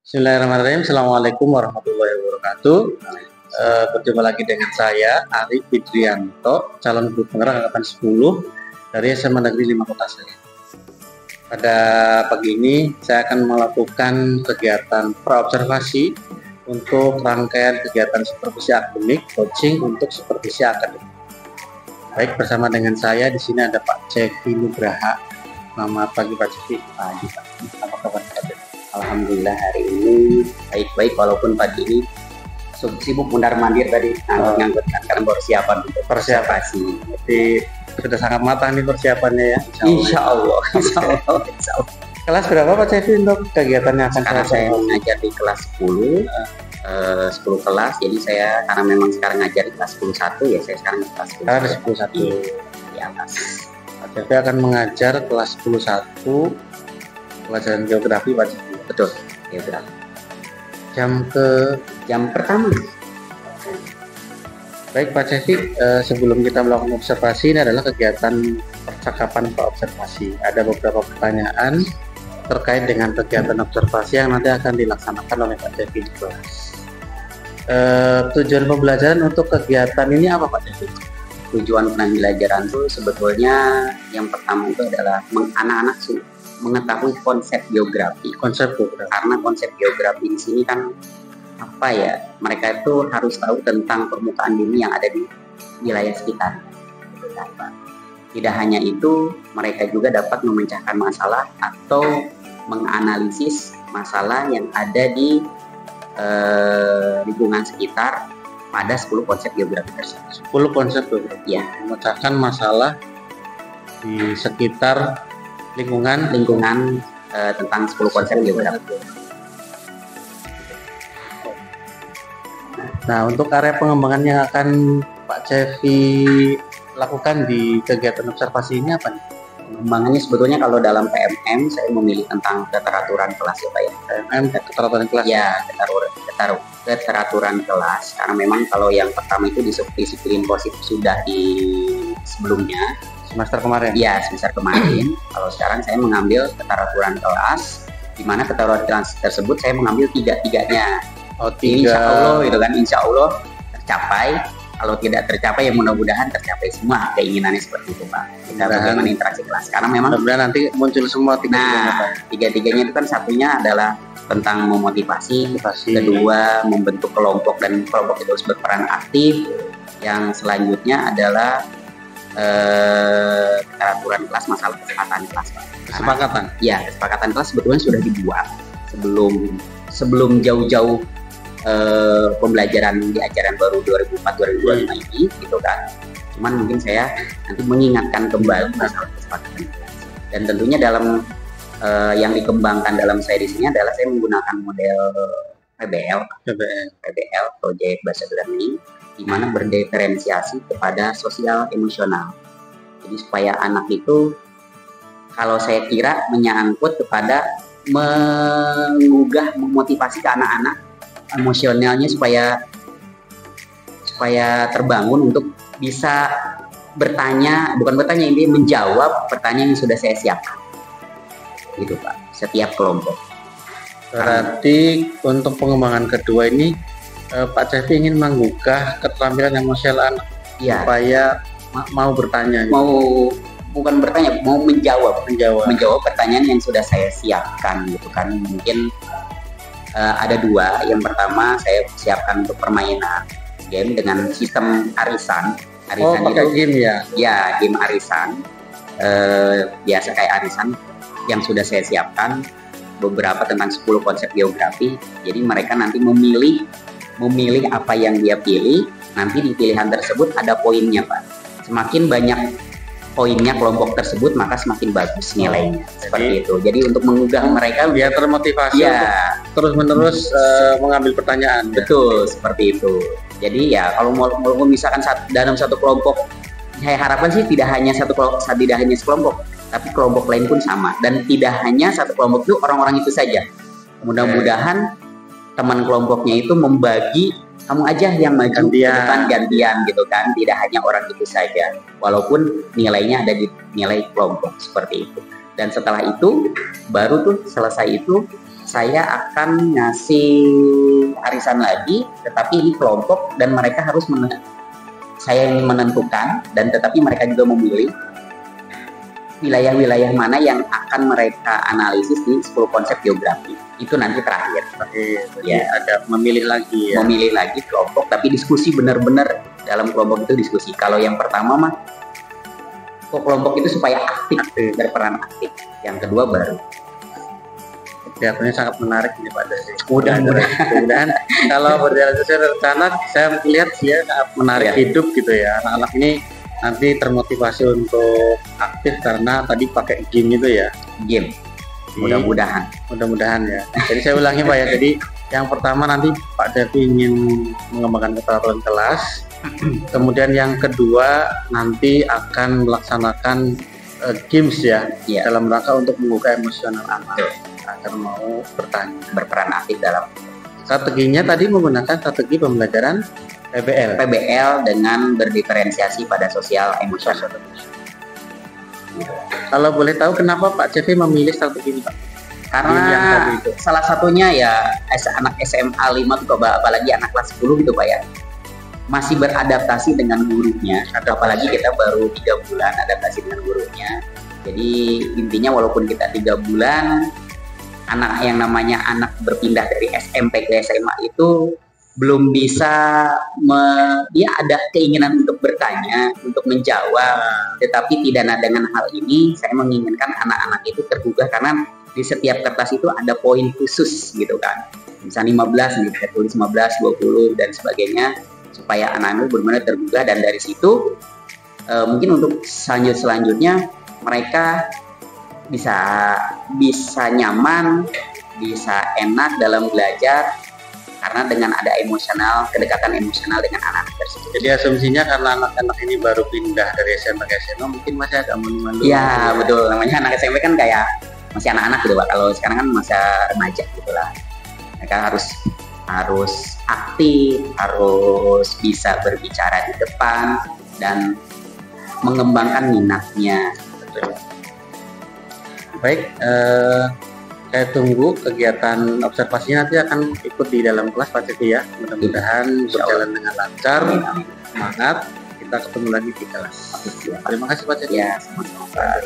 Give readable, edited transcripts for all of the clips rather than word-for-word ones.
Bismillahirrahmanirrahim. Assalamualaikum warahmatullahi wabarakatuh. Berjumpa lagi dengan saya Arif Fidrianto, calon guru penggerak angkatan 10 dari SMA Negeri 5 Kota Seri. Pada pagi ini saya akan melakukan kegiatan praobservasi untuk rangkaian kegiatan supervisi akademik, coaching untuk supervisi akademik. Baik, bersama dengan saya di sini ada Pak Cevi Nugraha. Selamat pagi Pak Cevi. Pagi Pak. Apa kabar Pak Cevi? Alhamdulillah hari ini baik-baik, walaupun pagi ini sibuk mundar-mandir tadi ngangkut-ngangkut karena persiapan untuk Persiapasi. Jadi sudah sangat matang nih persiapannya ya. Insya Allah. Kelas berapa Pak Cevi untuk kegiatan yang akan Sekarang saya mengajar di kelas 10, 10 kelas. Jadi saya karena memang sekarang ngajar di kelas 11 ya, saya sekarang di kelas 10. Sekarang di 11 di atas. Pak Cevi akan mengajar kelas 11 pelajaran geografi Pak Cevi. Betul, geografi. Jam pertama. Baik Pak Cevi, sebelum kita melakukan observasi, ini adalah kegiatan percakapan observasi. Ada beberapa pertanyaan terkait dengan kegiatan observasi yang nanti akan dilaksanakan oleh Pak Cevi di kelas. Tujuan pembelajaran untuk kegiatan ini apa Pak Cevi? Tujuan pembelajaran itu sebetulnya yang pertama itu adalah anak-anak mengetahui konsep geografi. Karena konsep geografi di sini kan mereka itu harus tahu tentang permukaan bumi yang ada di wilayah sekitar. Tidak hanya itu, mereka juga dapat memecahkan masalah atau menganalisis masalah yang ada di lingkungan sekitar pada 10 konsep geografi tersebut. 10 konsep geografi. Ya, memecahkan masalah di sekitar lingkungan tentang 10 konsep geografi. Nah, untuk area pengembangan yang akan Pak Cevi lakukan di kegiatan observasi ini apa nih? Pengembangannya sebetulnya kalau dalam PMM saya memilih tentang keteraturan kelas ya Pak ya. PMM keteraturan kelas? Ya, keteraturan kelas. Karena memang kalau yang pertama itu disiplin positif sudah di sebelumnya. Semester kemarin? Iya, semester kemarin. Kalau sekarang saya mengambil keteraturan kelas, di mana keteraturan kelas tersebut saya mengambil tiga-tiganya. Oh, 3. Insya Allah, itu kan insya Allah tercapai. Kalau tidak tercapai, ya mudah-mudahan tercapai semua keinginannya seperti itu Pak. Kita bagaimana interaksi kelas. Karena memang nanti muncul semua tiga-tiganya itu kan satunya adalah tentang memotivasi, kedua membentuk kelompok dan kelompok itu harus berperan aktif. Yang selanjutnya adalah keteraturan kelas, masalah kesepakatan kelas Pak. Kesepakatan? Ya, kesepakatan kelas sebetulnya sudah dibuat sebelum jauh-jauh pembelajaran di ajaran baru 2004-2025 ini gitu kan. Cuman mungkin saya nanti mengingatkan kembali masalah kesepakatan kelas. Dan tentunya dalam yang dikembangkan dalam saya di sini adalah saya menggunakan model PBL, Project Based Learning, di mana berdiferensiasi kepada sosial emosional. Jadi supaya anak itu, kalau saya kira menyangkut kepada memotivasi ke anak-anak emosionalnya supaya terbangun untuk bisa ini menjawab pertanyaan yang sudah saya siapkan. Gitu Pak, setiap kelompok. Berarti untuk pengembangan kedua ini Pak Cevi ingin menggugah keterampilan emosional anak supaya mau bertanya. Bukan bertanya, mau menjawab pertanyaan yang sudah saya siapkan gitu kan. Mungkin ada 2. Yang pertama saya siapkan untuk permainan game dengan sistem arisan. Pakai game ya? Ya, game arisan. Biasa kayak arisan yang sudah saya siapkan beberapa tentang 10 konsep geografi. Jadi mereka nanti memilih apa yang dia pilih. Nanti di pilihan tersebut ada poinnya Pak. Semakin banyak poinnya kelompok tersebut, maka semakin bagus nilainya. Seperti itu. Jadi untuk mengugah mereka biar termotivasi terus-menerus mengambil pertanyaan. Betul, seperti itu. Jadi ya kalau mau misalkan dalam satu kelompok, saya harapkan sih tidak hanya sekelompok, tapi kelompok lain pun sama. Dan tidak hanya satu kelompok itu orang-orang itu saja. Mudah-mudahan teman kelompoknya itu membagi, kamu aja yang maju ke depan gantian gitu kan, tidak hanya orang itu saja, walaupun nilainya ada di nilai kelompok seperti itu. Dan setelah itu baru tuh selesai itu saya akan ngasih arisan lagi, tetapi ini kelompok dan mereka harus saya ingin menentukan dan tetapi mereka juga memilih wilayah-wilayah mana yang akan mereka analisis di 10 konsep geografi. Itu nanti terakhir. Ya, ada memilih lagi ya. Memilih lagi kelompok, tapi diskusi benar-benar dalam kelompok itu diskusi. Kalau yang pertama mah kelompok itu supaya aktif, berperan aktif. Yang kedua baru. Kelihatannya sangat menarik ini Pak Desi. Mudah-mudahan kalau berjalan sesuai rencana, saya melihat dia sangat menarik hidup gitu ya. Anak-anak ini nanti termotivasi untuk aktif karena tadi pakai game itu ya. Game. Mudah-mudahan ya. Jadi saya ulangi Pak ya. Jadi yang pertama nanti Pak Devi ingin mengembangkan keterampilan kelas. Kemudian yang kedua nanti akan melaksanakan games ya, dalam rangka untuk membuka emosional anak agar mau berperan aktif dalam. Strateginya tadi menggunakan strategi pembelajaran PBL dengan berdiferensiasi pada sosial emosional. Kalau boleh tahu kenapa Pak Cevi memilih strategi ini Pak? Karena salah satunya ya anak SMA 5 tuh, apalagi anak kelas 10 gitu Pak ya, masih beradaptasi dengan gurunya, apalagi kita baru 3 bulan adaptasi dengan gurunya. Jadi intinya walaupun kita 3 bulan, anak yang namanya anak berpindah dari SMP ke SMA itu belum bisa, dia ada keinginan untuk bertanya, untuk menjawab, tetapi tidak dengan hal ini saya menginginkan anak-anak itu tergugah karena di setiap kertas itu ada poin khusus gitu kan, misalnya 15 nih, kita tulis 15, 20 dan sebagainya, supaya anak-anak benar-benar tergugah dan dari situ mungkin untuk selanjutnya mereka bisa nyaman, bisa enak dalam belajar karena dengan ada kedekatan emosional dengan anak-anak tersebut. Jadi asumsinya karena anak-anak ini baru pindah dari SMP ke SMA mungkin masih agak malu-malu. Iya betul, namanya anak SMP kan kayak masih anak-anak gitu Pak. Kalau sekarang kan masa remaja gitulah. Mereka harus aktif, harus bisa berbicara di depan dan mengembangkan minatnya. Baik, saya tunggu kegiatan observasinya nanti akan ikut di dalam kelas Pak Cevi ya. Mudah-mudahan berjalan dengan lancar, semangat. Kita ketemu lagi di kelas. Terima kasih Pak Cevi. Ya, sama-sama Pak.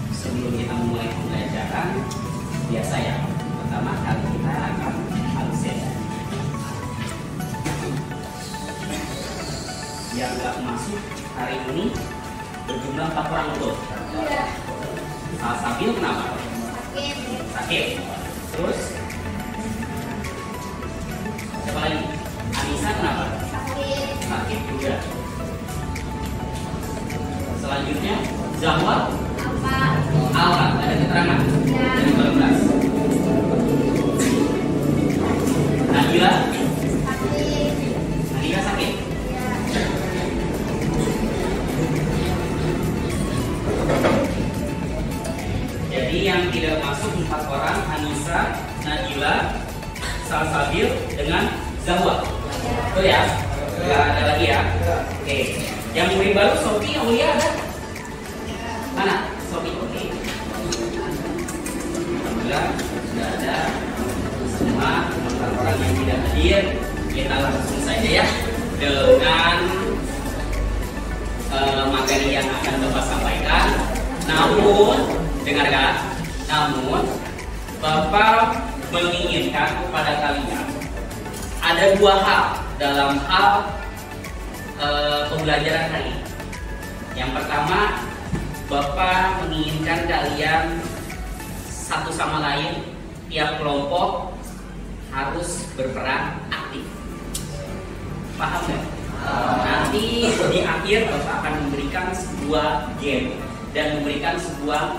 Sebelum kita mulai pembelajaran, biasa ya, pertama kali kita akan absen. Yang nggak masuk hari ini berjumlah 4 orang betul. Sabil kenapa? Sakit. Terus siapa lagi? Anissa kenapa? Sakit juga. Selanjutnya Zahwa. Alfa, ada keterangan dari 12. Nabila sakit. Jadi yang tidak masuk 4 orang, Anissa, Nabila, Salsabil dengan Zahwa. Betul ya? Enggak ada lagi ya? Oke. Yang murid baru Sophie yang mulia ada? Mana? Sophie, oke. Alhamdulillah sudah ada semua 4 orang yang tidak hadir. Kita langsung saja ya dengan materi yang akan Bapak sampaikan. Namun, dengarkan, Bapak menginginkan kepada kalian ada 2 hal dalam hal pembelajaran hari ini. Yang pertama, Bapak menginginkan kalian satu sama lain, tiap kelompok harus berperan aktif. Paham nggak? Nanti di akhir Bapak akan memberikan sebuah game dan memberikan sebuah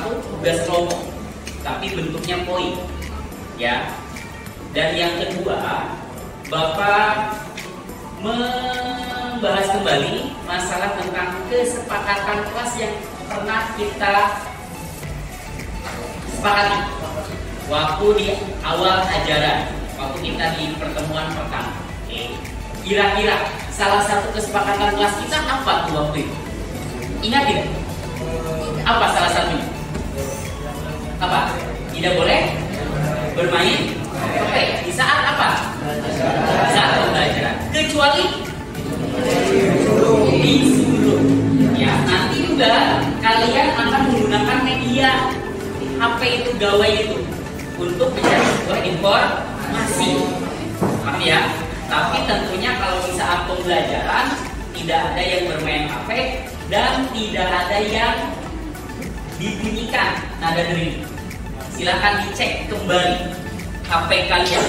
tugas kelompok, tapi bentuknya poin, ya. Dan yang kedua, Bapak membahas kembali masalah tentang kesepakatan kelas yang pernah kita sepakati waktu di awal ajaran, waktu kita di pertemuan pertama. Kira-kira salah satu kesepakatan kelas kita apa tuh waktu itu? Ingat tidak? Apa salah satunya? Apa? Tidak boleh bermain HP di saat apa? Saat pembelajaran. Kecuali disuruh. Ya, nanti juga kalian akan menggunakan media HP itu, gawai itu, untuk mencari sebuah informasi. Paham ya? Tapi tentunya kalau di saat pembelajaran tidak ada yang bermain HP dan tidak ada yang dibunyikan nada dering. Silakan dicek kembali HP kalian.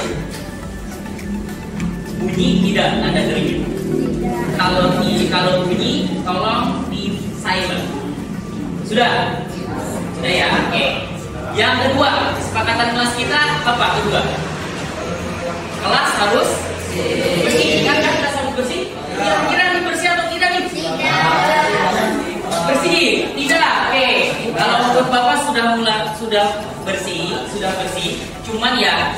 Bunyi tidak nada dering? Kalau bunyi tolong di silent. Sudah? Sudah ya? Oke. Yang kedua, kesepakatan kelas kita apa? Kedua, kelas harus bersih. Kan kelas harus bersih? Kira-kira ini bersih atau tidak nih? Bersih? Tidak. Oke. Kalau menurut Bapak sudah bersih. Cuman ya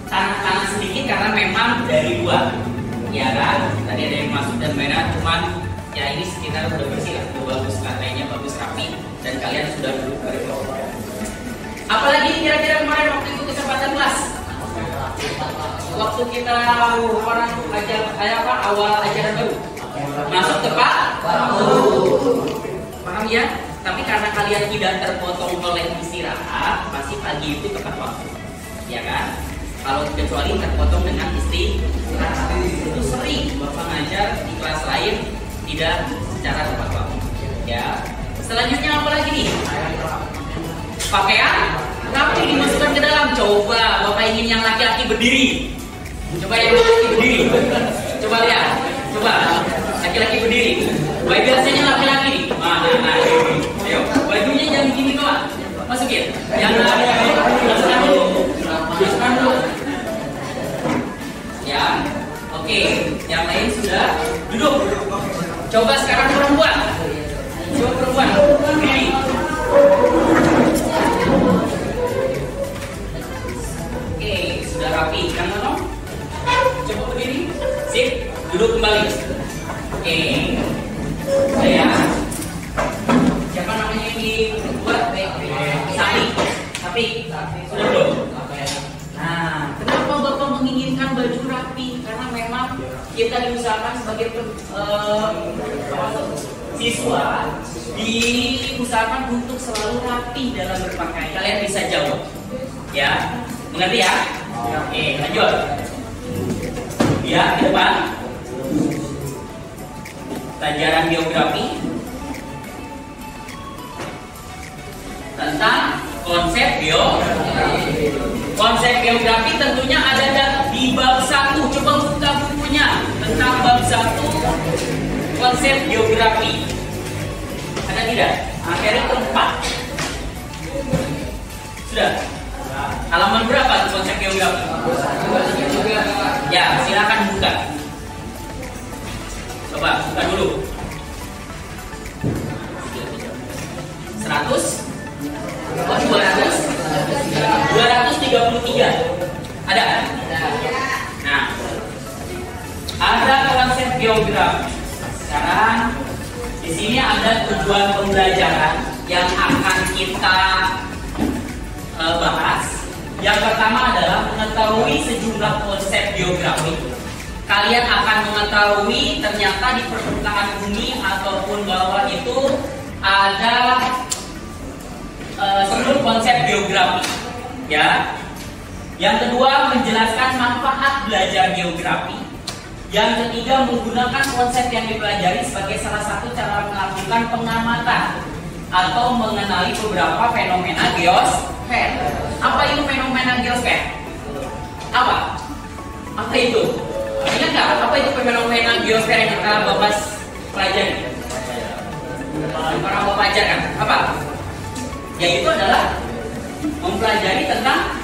tanah sedikit karena memang dari luar. Ya kan? Tadi ada yang masuk dan merah, cuman ya ini sekitar udah bersih lah, udah bagus, lantainya bagus, rapi, dan kalian sudah duduk dari bawah. Apalagi kira-kira kemarin waktu itu kesempatan kelas, waktu kita orang awal ajaran baru masuk tepat, paham ya? Tapi karena kalian tidak terpotong oleh istirahat, pasti pagi itu tepat waktu, ya kan? Kalau kecuali terpotong dengan istirahat, itu sering Bapak ngajar di kelas lain tidak secara tepat waktu. Ya. Selanjutnya apa lagi nih? Pakaian rapi dimasukkan ke dalam. Coba Bapak ingin yang laki-laki berdiri. Coba yang laki berdiri. Coba lihat. Coba laki-laki berdiri. Baik, biasanya laki-laki nih. Nah. Ayo, bajunya jangan gini doang. Masukin. Yang masukkan dulu. Ya, oke. Yang lain sudah duduk. Coba sekarang perempuan. Coba perempuan berdiri. Oke, sudah rapi. Kan Nono? Coba berdiri. Sip. Duduk kembali. Oke. Saya. Siapa namanya yang dibuat? Sapi. Sudah belum? Nah, kenapa Bapak menginginkan baju rapi? Karena memang kita diusahakan sebagai siswa, diusahakan untuk selalu rapi dalam berpakaian. Kalian bisa jawab, ya? Mengerti ya? Oke, lanjut. Ya, ke depan. Pelajaran geografi tentang konsep geografi. Konsep geografi tentunya ada di bab 1. Coba buka bukunya tentang bab 1 konsep geografi. Ada tidak? Materi keempat. Sudah? Halaman berapa tuh konsep geografi? Ya, silakan buka. Coba buka dulu. 100 233 ada? Nah, ada konsep geografi. Sekarang di sini ada tujuan pembelajaran yang akan kita bahas. Yang pertama adalah mengetahui sejumlah konsep geografi. Kalian akan mengetahui ternyata di permukaan bumi ataupun bawah itu ada seluruh konsep geografi, ya. Yang kedua, menjelaskan manfaat belajar geografi. Yang ketiga, menggunakan konsep yang dipelajari sebagai salah satu cara melakukan pengamatan atau mengenali beberapa fenomena geosfer. Apa itu fenomena geosfer? Apa? Apa itu? Ingat nggak? Apa itu fenomena geosfer yang kita bahas pelajari? Para pelajar kan? Apa? Yaitu adalah mempelajari tentang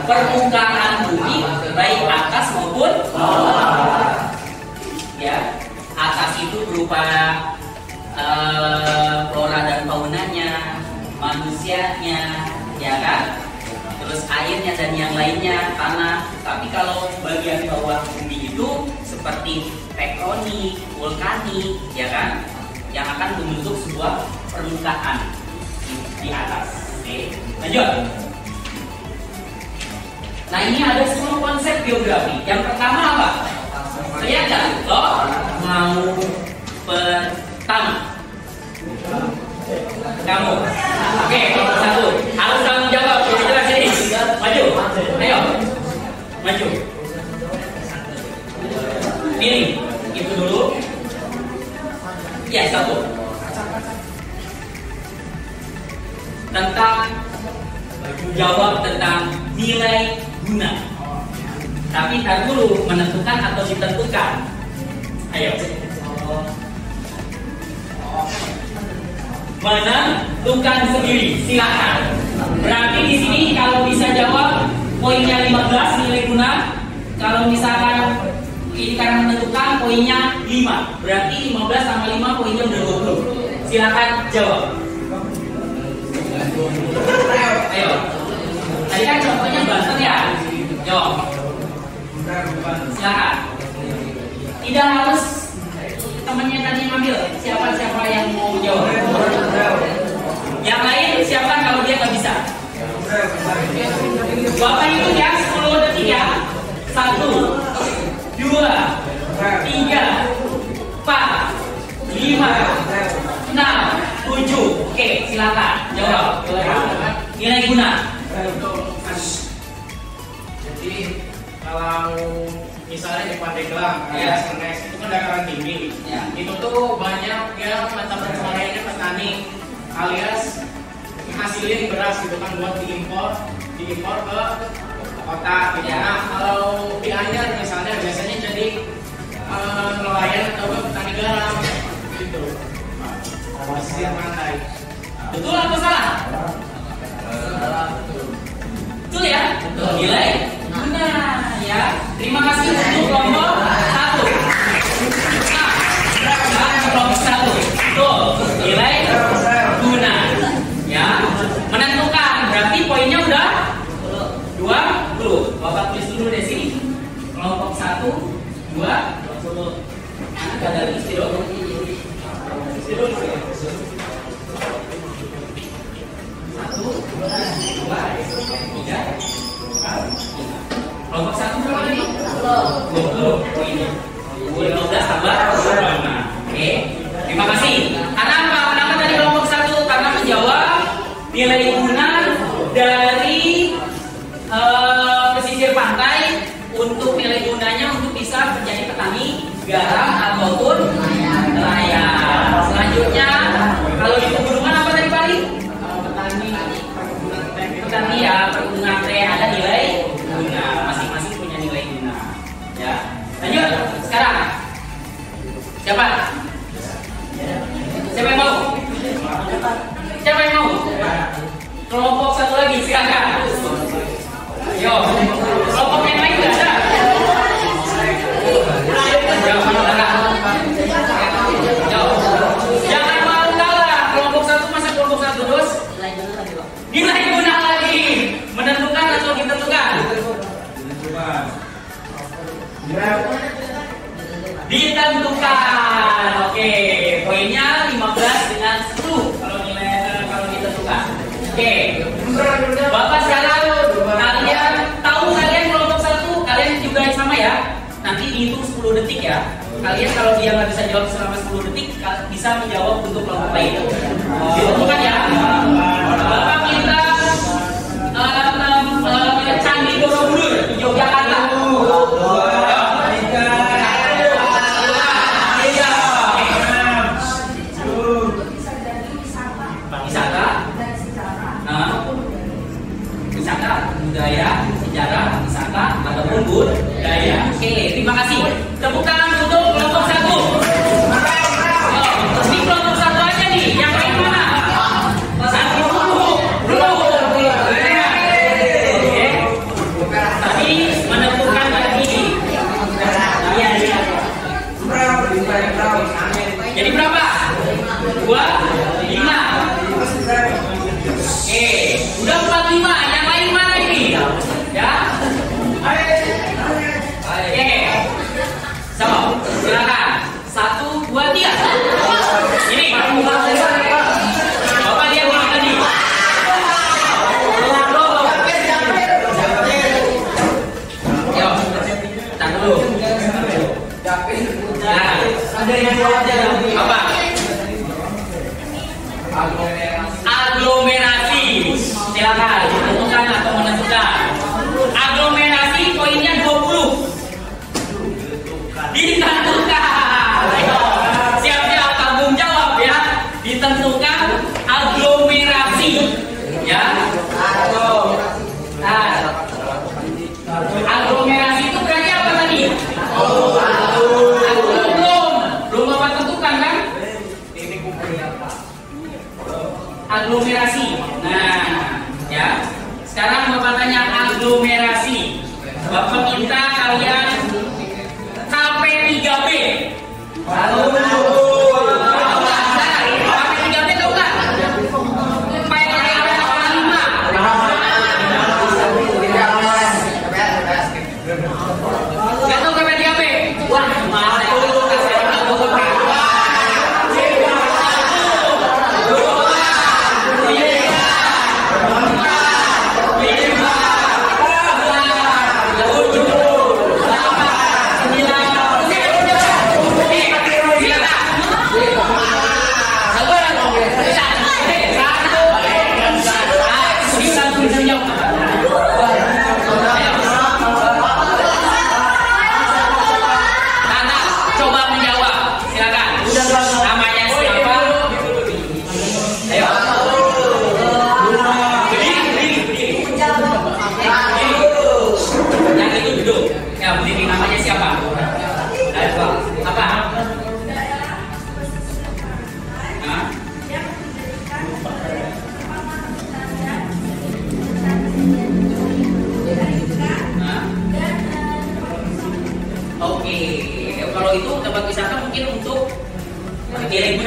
permukaan bumi baik atas maupun bawah. Ya, atas itu berupa flora dan faunanya, manusianya, ya kan? Terus airnya dan yang lainnya, tanah. Tapi kalau bagian bawah bumi itu seperti tektonik, vulkanik, ya kan? Yang akan membentuk sebuah permukaan di atas. Oke, lanjut. Nah, ini ada 10 konsep geografi. Yang pertama apa? Saya nggak lo mau pertama. Kamu. Oke, satu. Harus tanggung jawab. Jelas ini. Maju. Ayo. Maju. Pilih. Itu dulu. Ya, satu. Tentang jawab tentang nilai guna. Tapi tar dulu, menentukan atau ditentukan. Ayo. Menentukan sendiri, silakan. Berarti di sini kalau bisa jawab poinnya 15 nilai guna. Kalau misalkan ini karena menentukan poinnya 5. Berarti 15 sama 5 poinnya udah 20. Silakan jawab. Ayo. Tadi kan contohnya Banten ya. Jawab. Silakan. Tidak harus temannya tadi ngambil. Siapa yang mau jawab? Yang lain siapa kalau dia nggak bisa? Bapak itu ya 10 detik ya. 1, 2, 3, 4, 5, 6, 7. Oke, silakan jawab. Nilai guna. Jadi kalau misalnya di Pandeglang, ya, itu kan dataran tinggi. Ya. Itu tuh banyak ya mata pencahariannya petani, alias hasilin beras gitu kan buat diimpor ke kota. Gitu. Ya. Nah, kalau di Anyar misalnya biasanya jadi nelayan atau petani garam gitu. Pesisir pantai. Betul atau salah? Betul ya? Betul. Nilai guna ya. Terima kasih untuk kelompok 1. Kelompok 1. Betul. Nilai guna. Ya. Menentukan. Berarti poinnya udah 20. Bapak tulis dulu di sini. Kelompok 1, 2, 20. Ada lagi istirahat. Kelompok 1 berapa tadi? 20 poinnya. 15 tambah 5. Oke. Terima kasih. Karena apa? Kenapa tadi kelompok 1? Karena menjawab nilai guna dari pesisir pantai untuk nilai gunanya untuk bisa menjadi petani garam ataupun nelayan. Selanjutnya kalau di pegunungan apa tadi Pak? Petani ya, perkebunan teh ada nilai guna, masing-masing punya nilai guna. Ya, lanjut sekarang. Siapa? Siapa yang mau? Siapa yang mau? Kelompok 1 lagi, silakan. Yo, kelompok yang lain nggak ada? Jangan mau kalah. Kelompok 1 masa kelompok 1 terus? Nilai guna lagi. Menentukan atau ditentukan? Ditentukan. Oke, poinnya 15 dengan 10 kalau ditentukan. Oke. Bapak sekarang kalian tahu kelompok 1 kalian juga sama ya. Nanti dihitung 10 detik ya. Kalian kalau dia nggak bisa jawab selama 10 detik bisa menjawab untuk kelompok lain. Ditentukan ya. Bapak kita Candi Borobudur di Yogyakarta. Wisata budaya, sejarah, wisata ataupun terima kasih. Tepuk tangan untuk kelompok 1. Ini kelompok 1 aja nih, yang lain mana? Satu belum. Tadi menentukan lagi. Iya. Jadi berapa? 2, 5. Udah 45. Yang lain mana ini? Ya. Sama. Silakan. 1, 2, 3. Ini. Bapak lihat ini tadi. Yo. Tahan dulu. Nah, ada yang apa? Aglomerasi. Silakan tentukan atau menentukan. Aglomerasi poinnya 20. Ditentukan. Ayo, siap-siap tanggung jawab ya. Ditentukan aglomerasi. Ya. Nah, aglomerasi itu berarti apa tadi? Belum Bapak tentukan kan? Aglomerasi. Nah, ya. Sekarang Bapak tanya aglomerasi. Bapak minta kalian KP3B. KP3B tahu nggak? Nggak tahu KP3B? Wah, mana itu?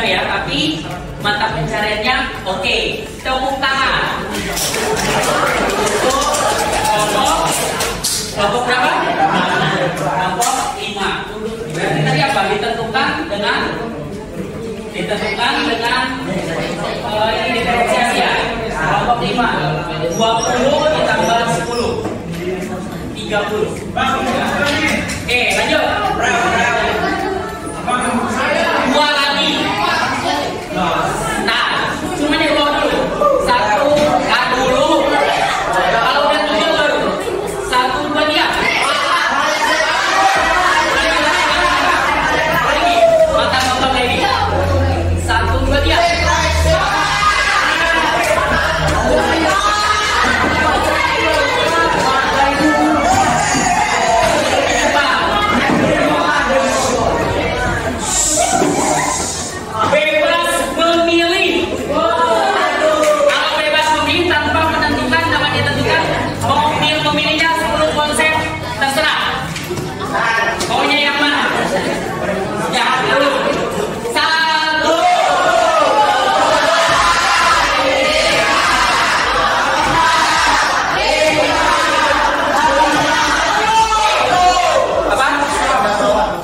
Ya, tapi mata pencariannya oke. Tepuk tangan. Kelompok berapa? Kelompok 5. Berarti tadi apa? Ditentukan dengan ini diferensiasi ya. Kelompok 5. 20 ditambah 10. 30. Oke, lanjut. Dua lagi. Nah, semuanya dua dulu. 1, dulu. Kalau udah 7 baru 1, 2, 3. Lagi, mantap lagi. 1, 2, 3.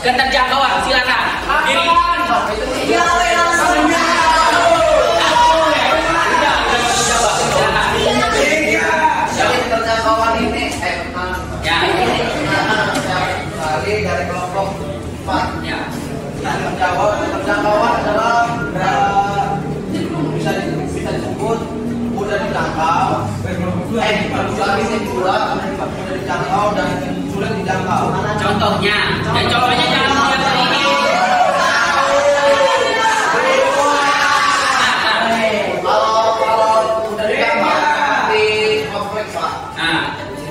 Keterjangkauan, silakan. Diri. Keterjangkauan ini ya. Dari kelompok 4. Ya. Keterjangkauan adalah bisa disebut mudah dijangkau. Mudah dijangkau dan sulit dijangkau. Contohnya jangan mulai dari ini. Kalau udah dijangkau di kompleks Pak. Nah,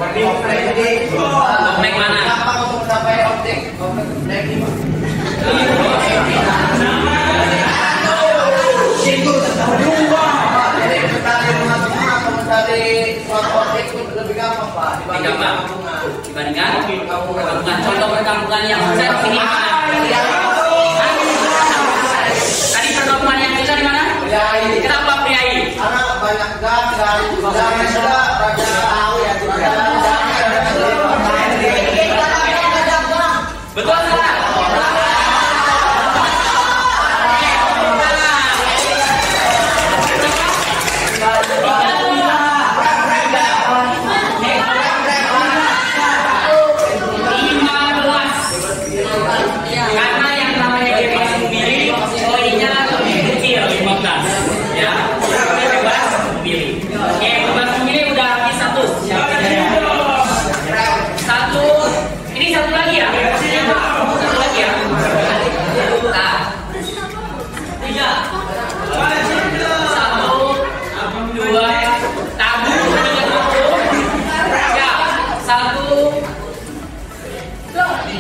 Kompleks mana? Gampang untuk mencapai objek. gambar. Dibandingkan perkampungan. Contoh perkampungan yang sukses ini mana? Tadi perkampungan yang sukses di mana? Kenapa Priai? Karena banyak gas dan juga raja tahu ya juga. Betul salah?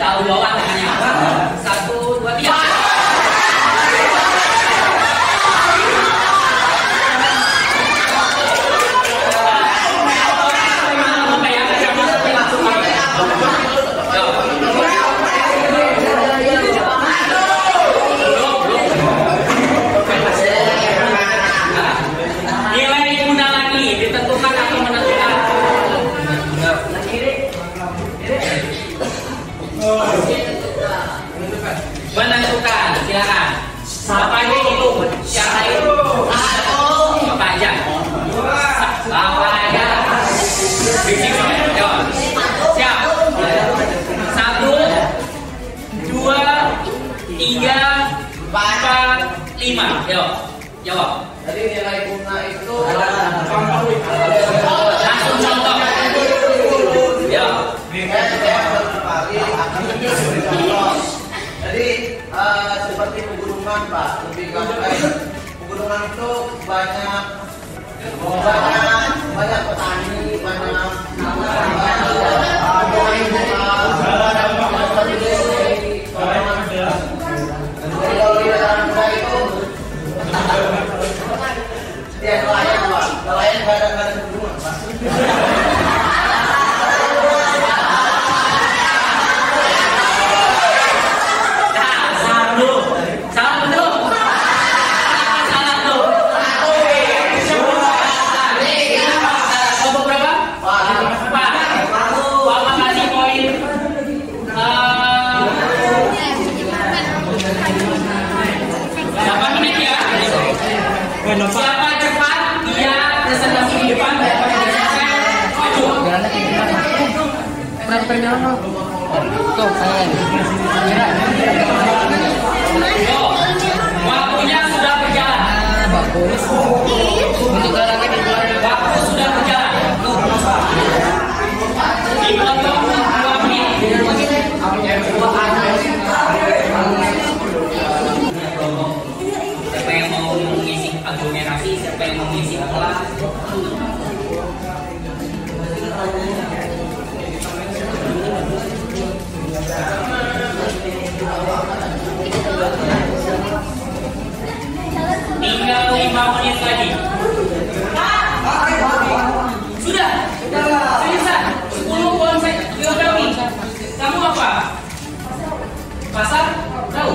Tahu bawah tangannya. 1, 2, 3. Nilai diguna lagi, ditentukan atau menentukan. Menentukan, silakan. Bapak aja hitung, yang lain. Bapak aja. Bapak aja. Jawab. Siap. 1, 2, 3, 4, 5. Jawab. Jadi nilai guna itu Langsung contoh. Ya. Jadi seperti pegunungan Pak, lebih gampang. Pegunungan itu banyak petani, banyak kalau di dalam itu dia nelayan Pak, nelayan nggak ada pegunungan Pak. Siapa cepat dia presentasi di depan maju. Waktunya sudah berjalan. Waktu sudah berjalan. Dipotong 2 menit. Siapa yang mau mengisi aglomerasi? Siapa yang mau mengisi kelas? Tinggal 5 menit lagi. Sudah. Selesai. 10 konsep geografi. Kamu apa? Pasar? Tahu?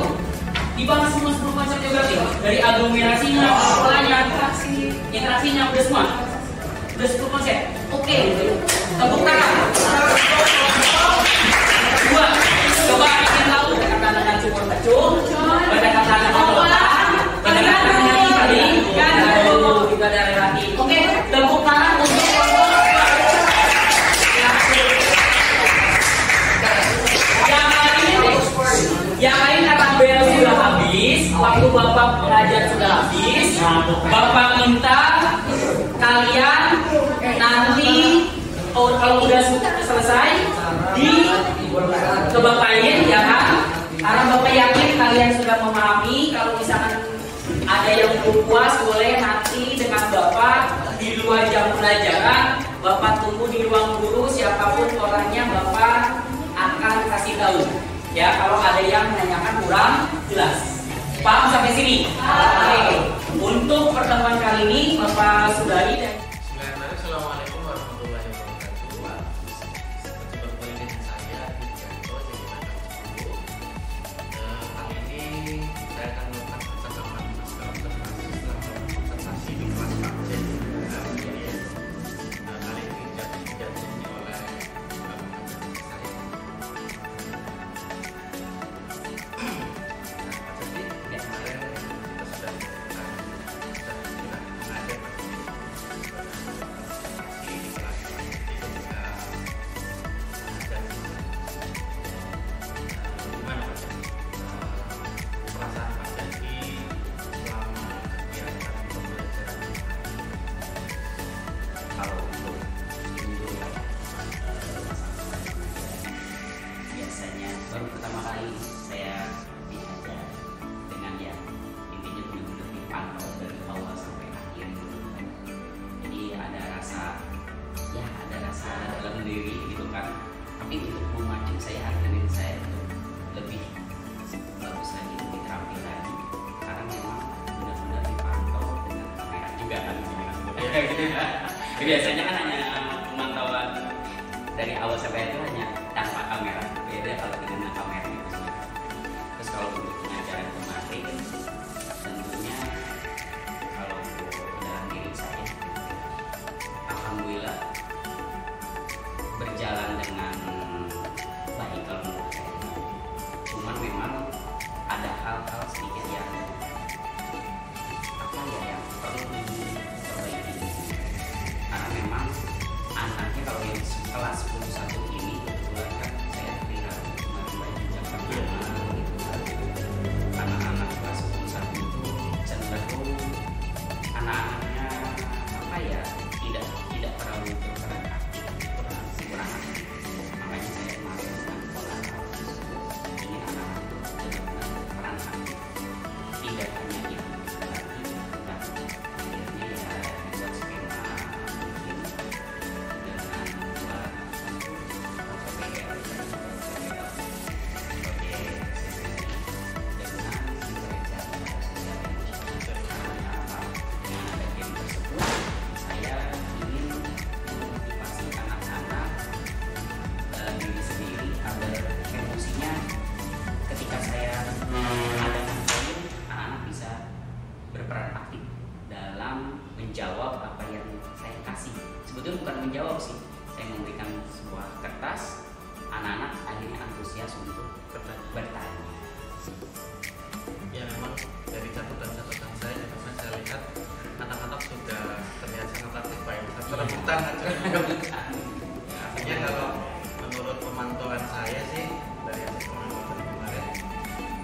Dibahas semua 10 konsep geografi. Dari aglomerasinya, polanya, interaksinya, udah semua. Udah 10 konsep. Oke. Tepuk tangan. 2. Coba ingin tahu kata-kata cukur kecul, kata-kata ototan, kata-kata nyanyi tadi, juga ada relasi. Oke, tepuk tangan untuk yang lain kata bel sudah habis, waktu Bapak belajar sudah habis. Bapak minta kalian nanti kalau udah selesai ke Bapakin ya kan? Karena Bapak yakin kalian sudah memahami. Kalau misalkan ada yang belum puas boleh nanti dengan Bapak di luar jam pelajaran. Bapak tunggu di ruang guru, siapapun orangnya Bapak akan kasih tahu. Ya, kalau ada yang menanyakan kurang jelas. Paham sampai sini? Oke. Untuk pertemuan kali ini Bapak Sudari dan Assalamualaikum warahmatullahi wabarakatuh. berdiri gitu kan, tapi untuk memacu saya adrenalin saya itu lebih bagus lagi, lebih terampil lagi, karena memang benar-benar dipantau dengan kamera juga kan. Biasanya kan hanya pemantauan dari awal sampai itu hanya tanpa kamera, beda kalau dengan kamera itu sendiri. Terus kalau untuk pengajaran kemarin, tentunya kalau dalam diri saya, alhamdulillah berjalan dengan baik kalau menurut saya. Cuman memang ada hal-hal sedikit yang yang perlu diperbaiki. Karena memang anaknya kalau yang kelas 11 ini kebetulan kan saya lihat kemarin banyak jam gitu. Anak-anak kelas 11 itu cenderung anak-anaknya tidak terlalu berperan aktif, kurang aktif. Makanya saya masuk dengan pola ingin anak-anak itu benar-benar berperan aktif, tidak hanya itu lagi, tapi akhirnya ya dibuat skema mungkin dengan buat PPL sebagai dengan gereja sosial emosional. Karena apa? Dengan ada game tersebut, saya ingin memotivasi anak-anak dalam diri sendiri agar emosinya ketika saya ada poin, anak-anak bisa berperan aktif dalam menjawab apa yang saya kasih. Sebetulnya bukan menjawab sih, saya memberikan sebuah kertas, anak-anak akhirnya antusias untuk bertanya. Ya memang dari catatan-catatan saya juga saya lihat anak-anak sudah terlihat sangat aktif Pak. Rebutan aja. Artinya kalau menurut pemantauan saya sih dari hasil pengamatan kemarin,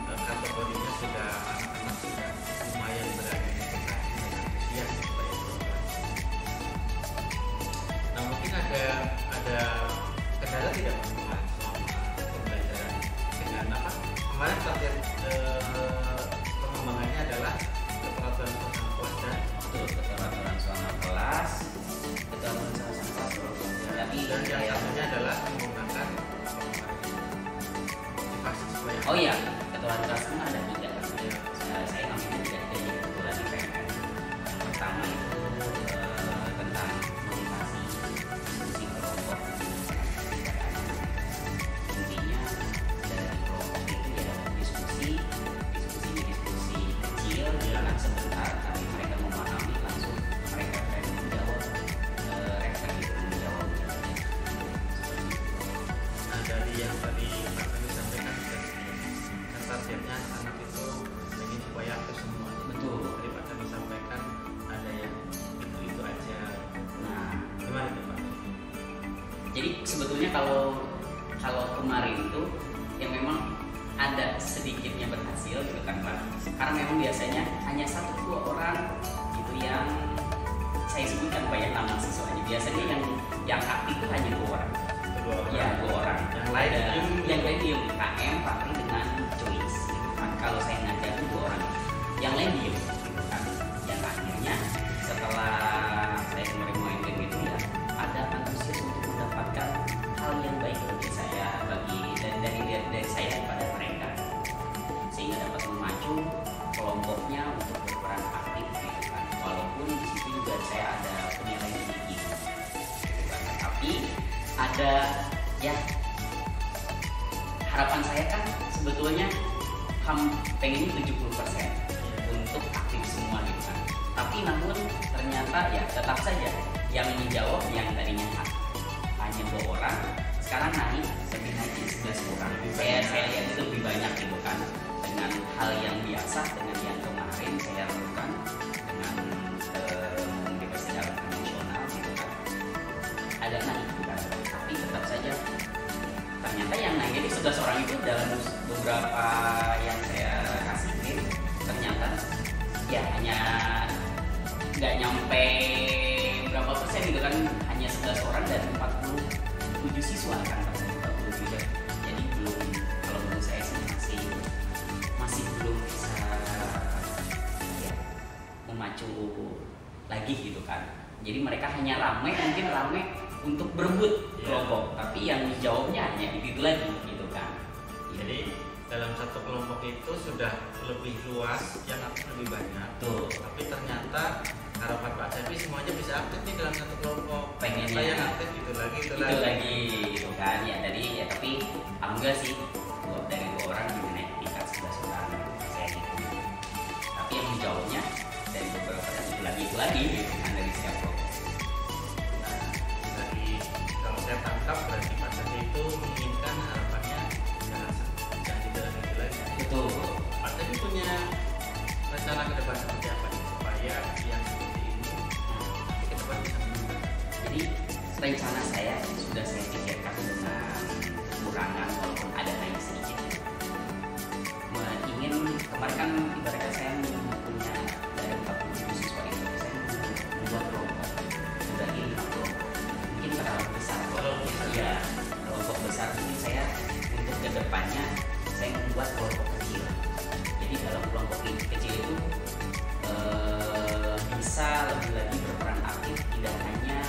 kategorinya sudah anak-anak sudah lumayan berani untuk antusias Pak. Nah mungkin ada kendala tidak Pak selama pembelajaran dengan apa? Kemarin target pengembangannya adalah keteraturan suasana kelas dan Keteraturan suasana kelas, tapi yang satunya adalah menggunakan motivasi supaya oh iya, keteraturan kelas kan ada 3 kan. Saya ngambil 3 yang kebetulan di PMN. Pertama itu tentang motivasi diskusi kelompok. Intinya dari kelompok itu ya diskusi kecil, jalan sebentar, tapi mereka memahami langsung mereka akan menjawab, nah dari yang tadi Pak Tani sampaikan kan targetnya anak itu ingin supaya aktif semua. betul. Tadi Pak Tani sampaikan ada yang itu aja. Nah, Gimana itu Pak? jadi sebetulnya kalau kemarin itu yang memang ada sedikitnya berhasil gitu kan Pak, karena memang biasanya hanya 1-2 orang gitu yang saya sebutkan Pak yang nama siswanya. Biasanya yang aktif itu hanya 2 orang. Kedua orang. Ya 2 orang. Yang lain diem. Yang lain diem. KM, Patri dengan Joyce gitu kan. Kalau saya ngajar itu 2 orang. Yang lain diem gitu kan. Yang akhirnya setelah saya kemarin main game itu ya ada antusias untuk mendapatkan hal yang baik bagi saya, dari saya kepada mereka, sehingga dapat memacu kelompoknya untuk berperan aktif gitu kan. Walaupun di situ juga saya ada penilaian sedikit gitu kan. Tapi ada ya harapan saya kan sebetulnya pengennya 70% untuk aktif semua gitu kan. Tapi namun ternyata ya tetap saja yang menjawab yang tadinya hanya 2 orang sekarang naik jadi 11 orang. Saya lihat itu lebih banyak gitu kan, dengan hal yang biasa dengan yang kemarin saya lakukan dengan memberikan secara emosional gitu kan, agak naik gitu kan. Tapi tetap saja ternyata yang naik jadi 11 orang itu dalam beberapa yang saya kasihin ternyata ya hanya nggak nyampe berapa persen gitu kan, hanya 11 orang dari 47 siswa kan, 47. Jadi belum, kalau menurut saya sih masih belum bisa ya, memacu lagi gitu kan. Jadi mereka hanya mungkin rame untuk berebut kelompok, tapi yang dijawabnya hanya itu lagi gitu kan. Jadi dalam satu kelompok itu sudah lebih luas, yang aktif lebih banyak. Tuh. Tapi ternyata harapan Pak Cepi semuanya bisa aktif nih dalam satu kelompok. Pengennya yang aktif itu lagi gitu kan ya. Jadi ya tapi alhamdulillah sih dari 2 orang di tingkat 11 orang saya gitu. Tapi yang dijawabnya dari beberapa orang itu lagi gitu kan dari setiap kelompok. Nah, dari kalau saya tangkap berarti Pak Cepi itu menginginkan harapannya jangan dijalan itu lagi. Betul. Pak Cepi punya rencana ke depan seperti apa nih, supaya yang seperti ini nanti ke depan bisa meningkat. Jadi rencana saya sudah saya pikirkan dengan kekurangan walaupun ada naik sedikit. Ingin kemarin kan ibaratnya saya punya dari 40 siswa itu saya membuat kelompok sudah 5 kelompok. Mungkin terlalu besar kelompok. Ya kelompok besar mungkin saya untuk kedepannya saya membuat kelompok kecil. Jadi dalam kelompok kecil itu bisa lebih lagi berperan aktif, tidak hanya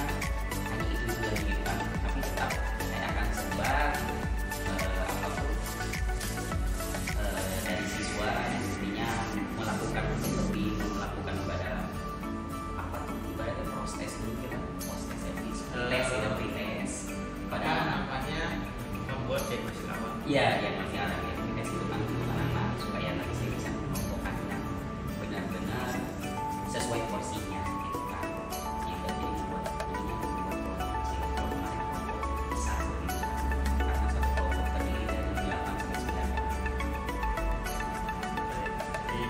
itu lagi kan, tapi tetap saya akan sebar apapun dari siswa yang intinya melakukan pada apa ibaratnya proses dulu kan, proses tes dan pretest pada namanya membuat diagnosis awal. Iya, diagnosis awal tes itu kan anak-anak supaya nanti saya bisa mengelompokkan yang benar-benar sesuai porsinya gitu kan. Ya jadi buat ininya membuat kelompok besar gitu kan. Karena satu kelompok terdiri dari 8 sampai 9 orang. Jadi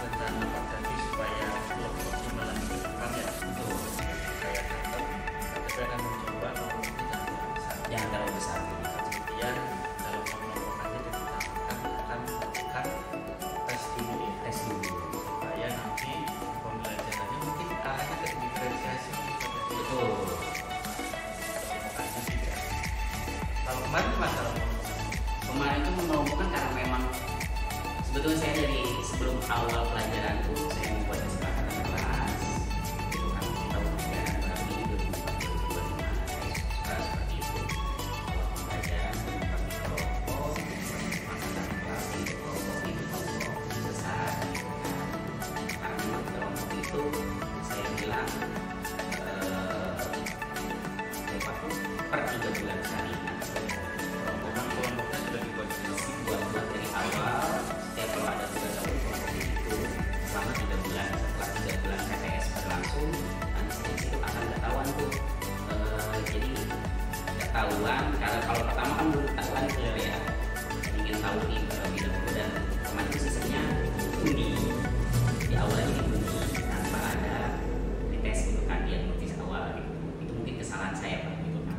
rencana Pak Cepi supaya kelompoknya malah lebih depan ya. Betul. Kayak cakep, tapi akan mencoba kelompoknya Jangan terlalu besar. Kemudian dalam pengelompokannya ditambahkan akan melakukan tes dulu ya. Tes dulu. Supaya nanti pembelajarannya mungkin arahnya ke diferensiasi. Betul. Pengelompokannya juga. Kalau kemarin masalah Kemarin itu mengelompokkan karena memang sebetulnya saya dari sebelum awal pelajaran itu saya membuat kesepakatan kelas gitu kan, tahun pelajaran berarti 2024-2025 saya suka seperti itu. Kalau pembelajaran membagi kelompok, masalah kelas itu kelompok besar gitu kan. Karena memang kelompok itu saya bilang per 3 bulan sekali. kelompoknya sudah dibuat Buat dari awal setiap kalau ada tugas kelompok itu selama 3 bulan, setelah 3 bulan PTS berlangsung nanti itu akan ketahuan tuh. Jadi ketahuan karena kalau pertama kan belum ketahuan clear ya, ingin tahu nih terlebih dahulu. Dan kemarin sistemnya undi di awalnya diundi tanpa ada tes gitu kan, diagnosis awal gitu. Itu mungkin kesalahan saya Pak gitu kan.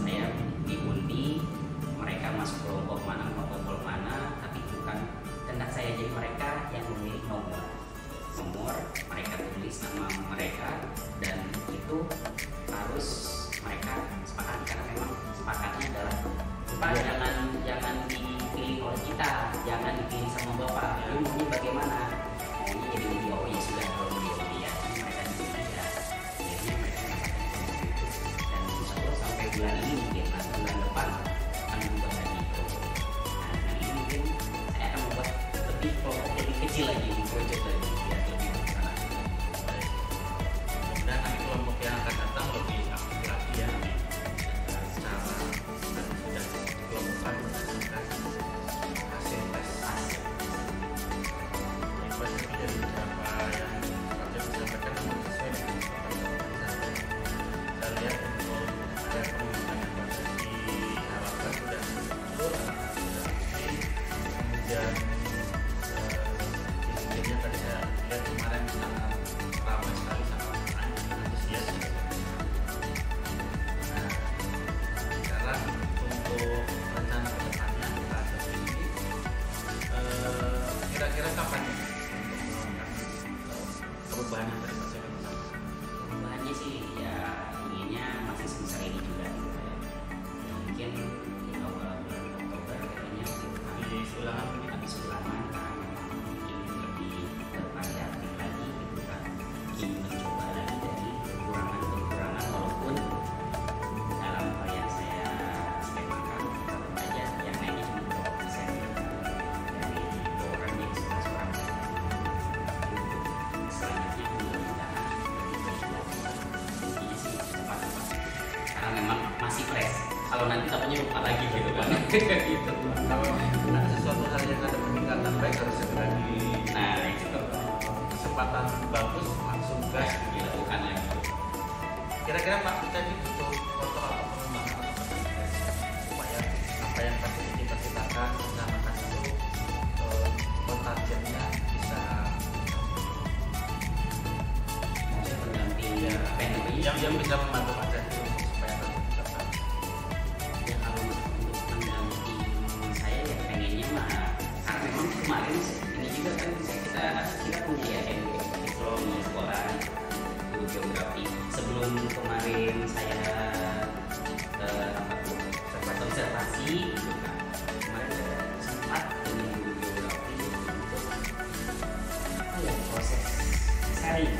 Saya diundi mereka masuk kelompok mana, kelompok mana, tapi bukan kehendak saya. Jadi mereka yang memilih nomor mereka tulis nama mereka, dan itu harus mereka sepakati karena memang sepakatnya adalah Pak jangan dipilih oleh kita, jangan dipilih sama Bapak. Ini maunya bagaimana? Maunya jadi undi, oh ya sudah kalau undi ya mereka dipilih ya. Akhirnya mereka merasakan itu, dan insya Allah sampai bulan ini mungkin atau bulan depan akan membuat lagi kelompok. Nah ini mungkin saya akan membuat lebih kelompok lebih kecil lagi, project lagi biar lebih bersama. Dan nanti kelompok yang akan datang lebih aktif lagi ya, secara dan sudah kelompokan berdasarkan hasil tes. Baik, Pak Cepi, dari beberapa yang Pak Cepi kalau nanti takutnya lupa lagi gitu kan. Gitu. Kalau ada sesuatu hal yang ada peningkatan baik harus segera di Nah itu kesempatan bagus langsung gas. dilakukan lagi. Kira-kira Pak kita ini butuh foto atau pengembangan atau apa supaya apa yang tadi kita citakan rencanakan itu targetnya bisa Maksudnya pendamping pendamping yang bisa membantu Pak Zaki supaya tadi tercapai. ya kalau untuk pendamping saya ya pengennya mah karena memang kemarin ini juga kan kita punya ya diploma sekolah guru geografi sebelum kemarin saya observasi gitu kan kemarin saya sempat dengan guru geografi untuk apa ya proses sharing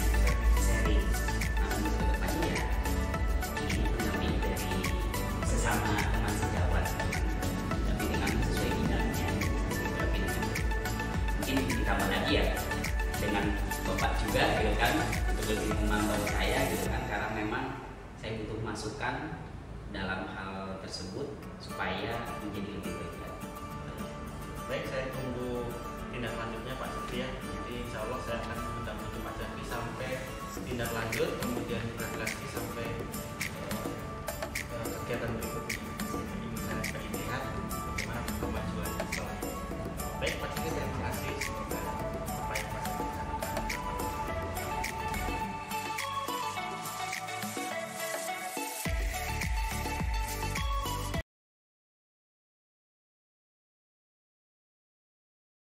nah untuk kedepannya ya ini pendamping dari sesama teman sejawat tapi dengan sesuai bidangnya tapi dengan mungkin ditambah lagi ya dengan bapak juga gitu kan untuk lebih memantau saya gitu kan karena memang saya butuh masukan dalam hal tersebut supaya menjadi lebih baik lagi. Baik, saya tunggu tindak lanjutnya Pak Zaki ya. Jadi insya Allah saya akan mendampingi Pak Zaki sampai tindak lanjut, kemudian refleksi sampai kegiatan berikutnya.